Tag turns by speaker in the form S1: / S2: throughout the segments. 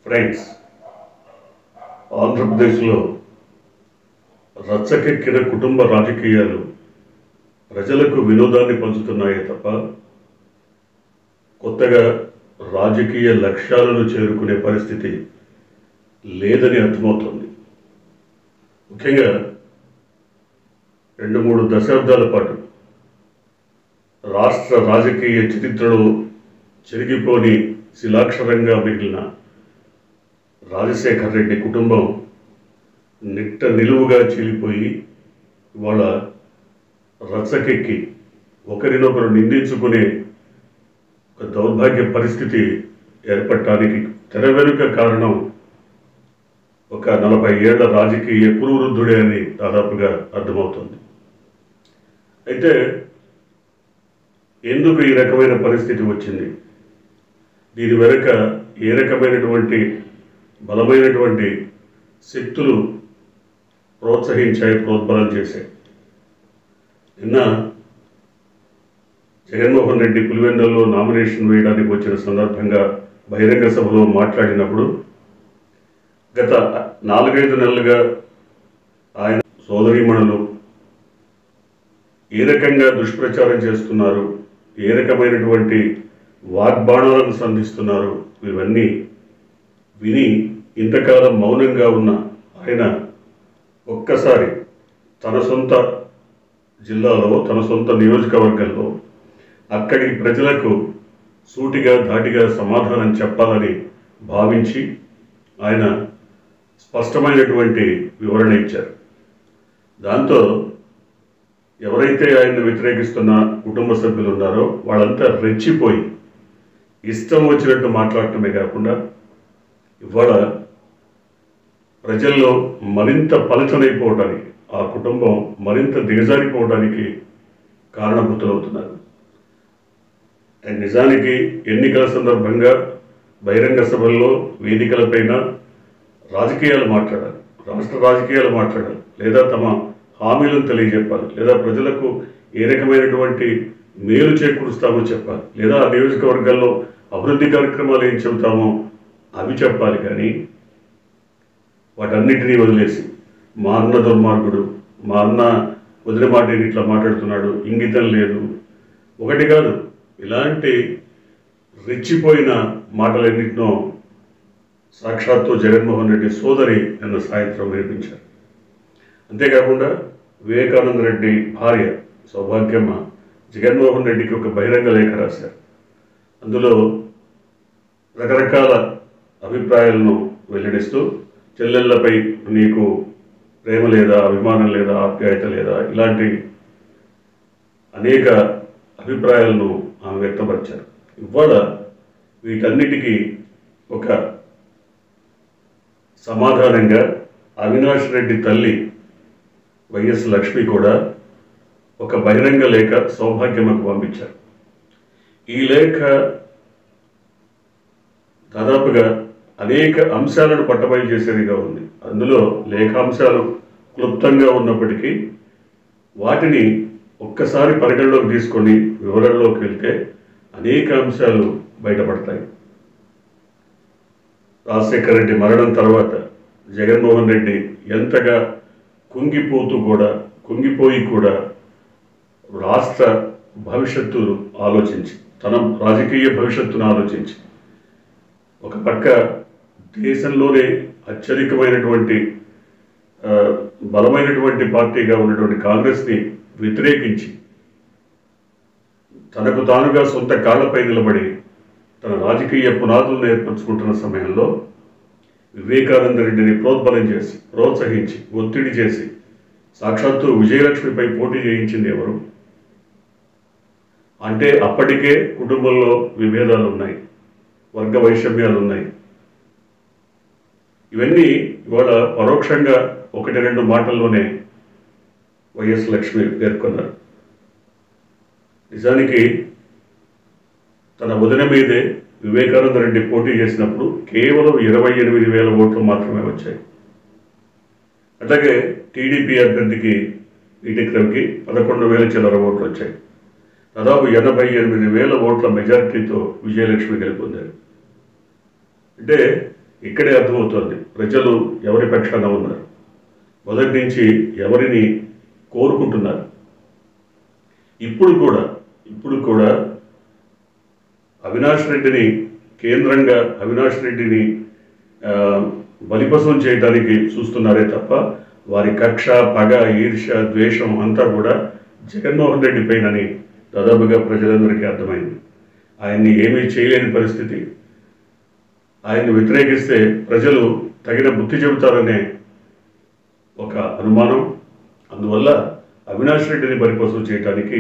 S1: Friends, ఆంధ్రప్రదేశ్లో రచ్చకెక్కిన కుటుంబ రాజకీయాలు ప్రజలకు వినోదాన్ని పంచుతున్నాయే తప్ప కొత్తగా రాజకీయ లక్ష్యాలను చేరుకునే పరిస్థితి లేదని అర్థమవుతుంది. ముఖ్యంగా 2-3 దశాబ్దాల పాటు రాష్ట్ర రాజకీయ చరిత్రలో చెరిగిపోని శిలాక్షరంగా మిగిలిన రాజశేఖర్ రెడ్డి కుటుంబం నిట్ట నిలువుగా చీలిపోయి ఇవాళ రచ్చకెక్కి ఒకరినొకరు నిందించుకునే ఒక దౌర్భాగ్య పరిస్థితి ఏర్పడటానికి తెర వెనుక కారణం ఒక 40 ఏళ్ల రాజకీయ కురువృద్ధుడే అని దాదాపుగా అర్థమవుతుంది. అయితే ఎందుకు ఈ రకమైన పరిస్థితి వచ్చింది, దీని వెనుక ఏ రకమైనటువంటి బలమైనటువంటి శక్తులు ప్రోత్సహించాయి, ప్రోద్బలం చేశాయి? నిన్న జగన్మోహన్ రెడ్డి పులివెందులలో నామినేషన్ వేయడానికి వచ్చిన సందర్భంగా బహిరంగ సభలో మాట్లాడినప్పుడు గత 4-5 నెలలుగా ఆయన సోదరీమణులు ఏ రకంగా దుష్ప్రచారం చేస్తున్నారు, ఏ రకమైనటువంటి వాగ్బాణాలను సంధిస్తున్నారు, ఇవన్నీ విని ఇంతకాలం మౌనంగా ఉన్న ఆయన ఒక్కసారి తన సొంత జిల్లాలో, తన సొంత నియోజకవర్గంలో అక్కడి ప్రజలకు సూటిగా ధాటిగా సమాధానం చెప్పాలని భావించి ఆయన స్పష్టమైనటువంటి వివరణ ఇచ్చారు. దాంతో ఎవరైతే ఆయన్ని వ్యతిరేకిస్తున్న కుటుంబ సభ్యులు ఉన్నారో వాళ్ళంతా రెచ్చిపోయి ఇష్టం వచ్చినట్టు మాట్లాడటమే కాకుండా ఇవాళ ప్రజల్లో మరింత పలచనైపోవడానికి, ఆ కుటుంబం మరింత దిగజారిపోవడానికి కారణభూతులవుతున్నారు. నిజానికి ఎన్నికల సందర్భంగా బహిరంగ సభల్లో వేదికలపైన రాజకీయాలు మాట్లాడాలి, రాష్ట్ర రాజకీయాలు మాట్లాడాలి, లేదా తమ హామీలను తెలియజెప్పాలి, లేదా ప్రజలకు ఏ రకమైనటువంటి మేలు చేకూరుస్తామో చెప్పాలి, లేదా ఆ నియోజకవర్గాల్లో అభివృద్ధి కార్యక్రమాలు ఏం చెబుతామో అవి చెప్పాలి. కానీ వాటన్నిటినీ వదిలేసి మా అన్న దుర్మార్గుడు, మా అన్న వదిలి మాట ఇట్లా మాట్లాడుతున్నాడు, ఇంగితం లేదు, ఒకటి కాదు, ఇలాంటి రెచ్చిపోయిన మాటలన్నింటినో సాక్షాత్తు జగన్మోహన్ రెడ్డి సోదరి నిన్న సాయంత్రం వినిపించారు. అంతేకాకుండా వివేకానంద రెడ్డి భార్య సౌభాగ్యమ్మ జగన్మోహన్ రెడ్డికి ఒక బహిరంగ లేఖ రాశారు. అందులో రకరకాల అభిప్రాయాలను వెల్లడిస్తూ చెల్లెళ్లపై నీకు ప్రేమ లేదా, అభిమానం లేదా, ఆప్యాయత లేదా, ఇలాంటి అనేక అభిప్రాయాలను ఆమె వ్యక్తపరిచారు. ఇవాళ వీటన్నిటికీ ఒక సమాధానంగా అవినాష్ రెడ్డి తల్లి వైఎస్ లక్ష్మి కూడా ఒక బహిరంగ లేఖ సౌభాగ్యమ్మకు పంపించారు. ఈ లేఖ దాదాపుగా అనేక అంశాలను పట్టబయలు చేసేదిగా ఉంది. అందులో లేఖాంశాలు క్లుప్తంగా ఉన్నప్పటికీ వాటిని ఒక్కసారి పరిగణలోకి తీసుకొని వివరణలోకి వెళ్తే అనేక అంశాలు బయటపడతాయి. రాజశేఖర రెడ్డి మరణం తర్వాత జగన్మోహన్ రెడ్డి ఎంతగా కుంగిపోయి కూడా రాష్ట్ర భవిష్యత్తు ఆలోచించి, తన రాజకీయ భవిష్యత్తును ఆలోచించి, ఒక పక్క దేశంలోనే అత్యధికమైనటువంటి బలమైనటువంటి పార్టీగా ఉన్నటువంటి కాంగ్రెస్ని వ్యతిరేకించి తనకు తానుగా సొంత కాళ్లపై నిలబడి తన రాజకీయ పునాదులను ఏర్పరచుకుంటున్న సమయంలో వివేకానంద రెడ్డిని ప్రోద్బలం చేసి, ప్రోత్సహించి, ఒత్తిడి చేసి సాక్షాత్తు విజయలక్ష్మిపై పోటీ చేయించింది ఎవరు? అంటే అప్పటికే కుటుంబంలో విభేదాలు ఉన్నాయి, వర్గ వైషమ్యాలు ఉన్నాయి. ఇవన్నీ ఇవాళ పరోక్షంగా 1-2 మాటల్లోనే వైఎస్ లక్ష్మి పేర్కొన్నారు. నిజానికి తన వదిన మీదే వివేకానంద రెడ్డి పోటీ చేసినప్పుడు కేవలం 28,000 ఓట్లు మాత్రమే వచ్చాయి. అట్లాగే టీడీపీ అభ్యర్థికి ఈటెకి 11,000 చిల్లర ఓట్లు వచ్చాయి. దాదాపు 88,000 ఓట్ల మెజారిటీతో విజయలక్ష్మి గెలుపొందారు. అంటే ఇక్కడే అర్థమవుతోంది ప్రజలు ఎవరి పక్షాన ఉన్నారు, మొదటి నుంచి ఎవరిని కోరుకుంటున్నారు. ఇప్పుడు కూడా అవినాష్ రెడ్డిని కేంద్రంగా అవినాష్ రెడ్డిని బలిపశం చేయడానికి చూస్తున్నారే తప్ప వారి కక్ష, పగ, ఈర్ష్య, ద్వేషం అంతా కూడా జగన్మోహన్ రెడ్డి పైనని దాదాపుగా ప్రజలందరికీ అర్థమైంది. ఆయన్ని ఏమీ చేయలేని పరిస్థితి, ఆయన్ని వ్యతిరేకిస్తే ప్రజలు తగిన బుద్ధి చెబుతారనే ఒక అనుమానం. అందువల్ల అవినాష్ రెడ్డిని బలిపశం చేయడానికి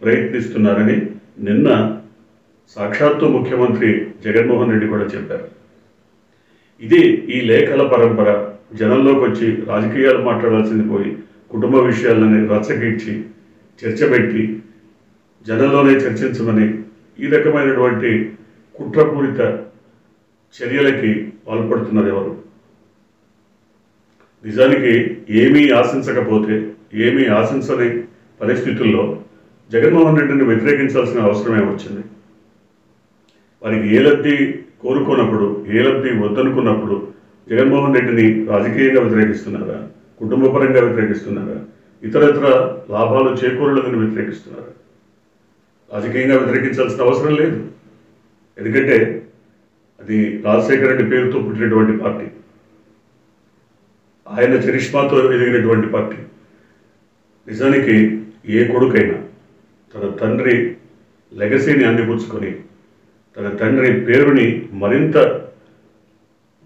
S1: ప్రయత్నిస్తున్నారని నిన్న సాక్షాత్తు ముఖ్యమంత్రి జగన్మోహన్ రెడ్డి కూడా చెప్పారు. ఇది ఈ లేఖల పరంపర జనంలోకి వచ్చి రాజకీయాలు మాట్లాడాల్సింది పోయి కుటుంబ విషయాలని రచ్చగిచ్చి చర్చబెట్టి జనంలోనే చర్చించమని ఈ రకమైనటువంటి కుట్రపూరిత చర్యలకి పాల్పడుతున్నారు ఎవరు? నిజానికి ఏమీ ఆశించకపోతే, ఏమీ ఆశించని పరిస్థితుల్లో జగన్మోహన్ రెడ్డిని వ్యతిరేకించాల్సిన అవసరమే వచ్చింది. వారికి ఏ లబ్ధి కోరుకున్నప్పుడు, ఏ లబ్ధి వద్దనుకున్నప్పుడు జగన్మోహన్ రెడ్డిని రాజకీయంగా వ్యతిరేకిస్తున్నారా, కుటుంబపరంగా వ్యతిరేకిస్తున్నారా, ఇతరత్ర లాభాలు చేకూరలేదని వ్యతిరేకిస్తున్నారా? రాజకీయంగా వ్యతిరేకించాల్సిన అవసరం లేదు. ఎందుకంటే అది రాజశేఖర రెడ్డి పేరుతో పుట్టినటువంటి పార్టీ, ఆయన చరిష్మాతో ఎదిగినటువంటి పార్టీ. నిజానికి ఏ కొడుకైనా తన తండ్రి లెగసీని అందిపుచ్చుకొని తన తండ్రి పేరుని మరింత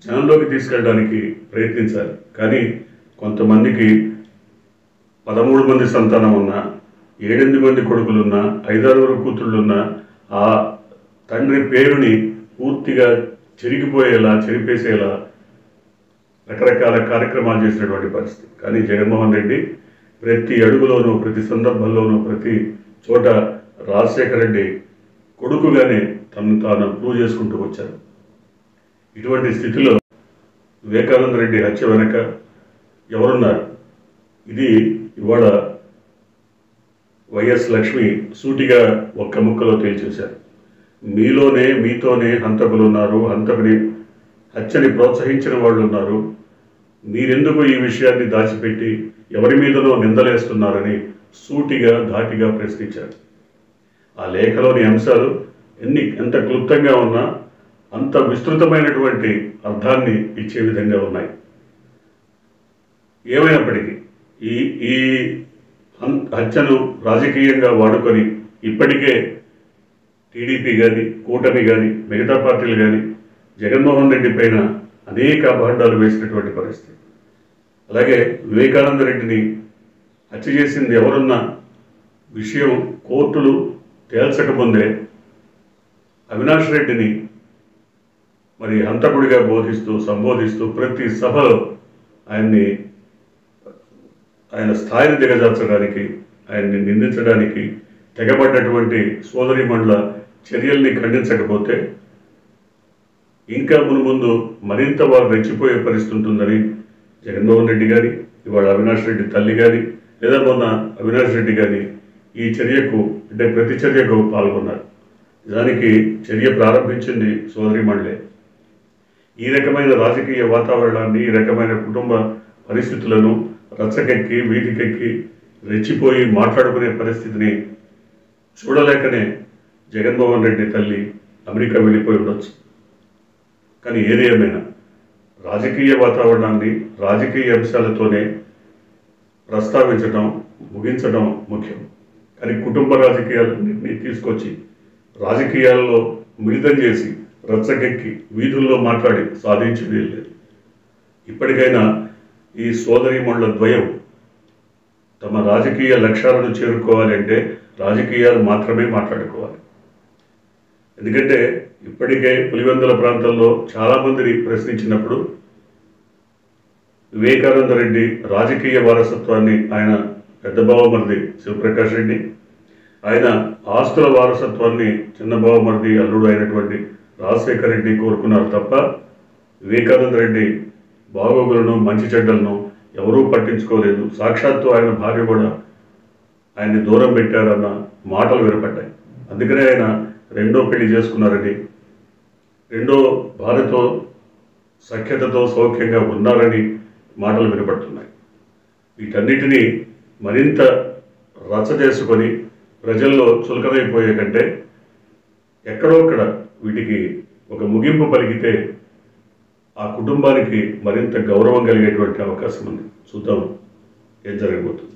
S1: జనంలోకి తీసుకెళ్ళడానికి ప్రయత్నించాలి. కానీ కొంతమందికి 13 మంది సంతానం ఉన్నా, 7-8 మంది కొడుకులున్నా, 5-6 కూతుళ్ళున్నా ఆ తండ్రి పేరుని పూర్తిగా చెరిగిపోయేలా, చెరిపేసేలా రకరకాల కార్యక్రమాలు చేసినటువంటి పరిస్థితి. కానీ జగన్మోహన్ రెడ్డి ప్రతి అడుగులోనూ, ప్రతి సందర్భంలోనూ, ప్రతి చోట రాజశేఖర రెడ్డి కొడుకుగానే తను తాను ప్రూవ్ చేసుకుంటూ వచ్చారు. ఇటువంటి స్థితిలో వివేకానంద రెడ్డి హత్య వెనక ఎవరున్నారు? ఇది ఇవాళ వైఎస్ లక్ష్మి సూటిగా ఒక్క ముక్కలో తేల్చేశారు. మీతోనే హంతకులు ఉన్నారు, హంతకుని హత్యని ప్రోత్సహించిన వాళ్ళు ఉన్నారు, మీరెందుకు ఈ విషయాన్ని దాచిపెట్టి ఎవరి మీదనో నిందలేస్తున్నారని సూటిగా ధాటిగా ప్రశ్నించారు. ఆ లేఖలోని అంశాలు ఎంత క్లుప్తంగా ఉన్నా అంత విస్తృతమైనటువంటి అర్థాన్ని ఇచ్చే విధంగా ఉన్నాయి. ఏమైనప్పటికీ ఈ హత్యను రాజకీయంగా వాడుకొని ఇప్పటికే టీడీపీ కానీ, కూటమి కానీ, మిగతా పార్టీలు కానీ జగన్మోహన్ రెడ్డి పైన అనేక అభాండాలు వేసినటువంటి పరిస్థితి. అలాగే వివేకానంద రెడ్డిని హత్య చేసింది ఎవరున్న విషయం కోర్టులు తేల్చకముందే అవినాష్ రెడ్డిని మరి హంతకుడిగా సంబోధిస్తూ ప్రతి సభలో ఆయన స్థాయిని దిగజార్చడానికి, ఆయన్ని నిందించడానికి తెగబడ్డటువంటి సోదరీమణుల చర్యల్ని ఖండించకపోతే ఇంకా మున్ముందు మరింత వారు రెచ్చిపోయే పరిస్థితి ఉంటుందని జగన్మోహన్ రెడ్డి గారి, ఇవాళ అవినాష్ రెడ్డి తల్లి గారి, లేదా మొన్న అవినాష్ రెడ్డి గారి ఈ చర్యకు అంటే ప్రతి చర్యకు పాల్గొన్నారు. దానికి చర్య ప్రారంభించింది సోదరీమణులే. ఈ రకమైన రాజకీయ వాతావరణాన్ని, ఈ రకమైన కుటుంబ పరిస్థితులను రచ్చకెక్కి, వీధికెక్కి రెచ్చిపోయి మాట్లాడుకునే పరిస్థితిని చూడలేకనే జగన్మోహన్ రెడ్డి తల్లి అమెరికా వెళ్ళిపోయి ఉండొచ్చు. కానీ ఏది ఏమైనా రాజకీయ వాతావరణాన్ని రాజకీయ అంశాలతోనే ప్రస్తావించడం, ముగించడం ముఖ్యం. కానీ కుటుంబ రాజకీయాలన్నింటినీ తీసుకొచ్చి రాజకీయాల్లో మిళితం చేసి రచ్చకెక్కి వీధుల్లో మాట్లాడి సాధించేది లేదు. ఇప్పటికైనా ఈ సోదరీమణుల ద్వయం తమ రాజకీయ లక్ష్యాలను చేరుకోవాలి అంటే రాజకీయాలు మాత్రమే మాట్లాడుకోవాలి. ఎందుకంటే ఇప్పటికే పులివెందుల ప్రాంతంలో చాలామందిని ప్రశ్నించినప్పుడు వివేకానంద రెడ్డి రాజకీయ వారసత్వాన్ని ఆయన పెద్ద బావమరిది శివప్రకాష్ రెడ్డి, ఆయన ఆస్తుల వారసత్వాన్ని చిన్న బావమరిది అల్లుడు అయినటువంటి రాజశేఖర రెడ్డి కోరుకున్నారు తప్ప వివేకానంద రెడ్డి బాగోగులను, మంచి చెడ్డలను ఎవరూ పట్టించుకోలేదు. సాక్షాత్తు ఆయన భార్య కూడా ఆయన్ని దూరం పెట్టారన్న మాటలు వినపడ్డాయి. అందుకనే ఆయన రెండో పెళ్లి చేసుకున్నారని, రెండో భార్యతో సఖ్యతతో సౌఖ్యంగా ఉన్నారని మాటలు వినపడుతున్నాయి. వీటన్నిటినీ మరింత రచ్చ చేసుకొని ప్రజల్లో చులకనైపోయే కంటే ఎక్కడో అక్కడ వీటికి ఒక ముగింపు పలికితే ఆ కుటుంబానికి మరింత గౌరవం కలిగేటువంటి అవకాశం ఉంది. చూద్దాం ఏం జరగబోతుంది.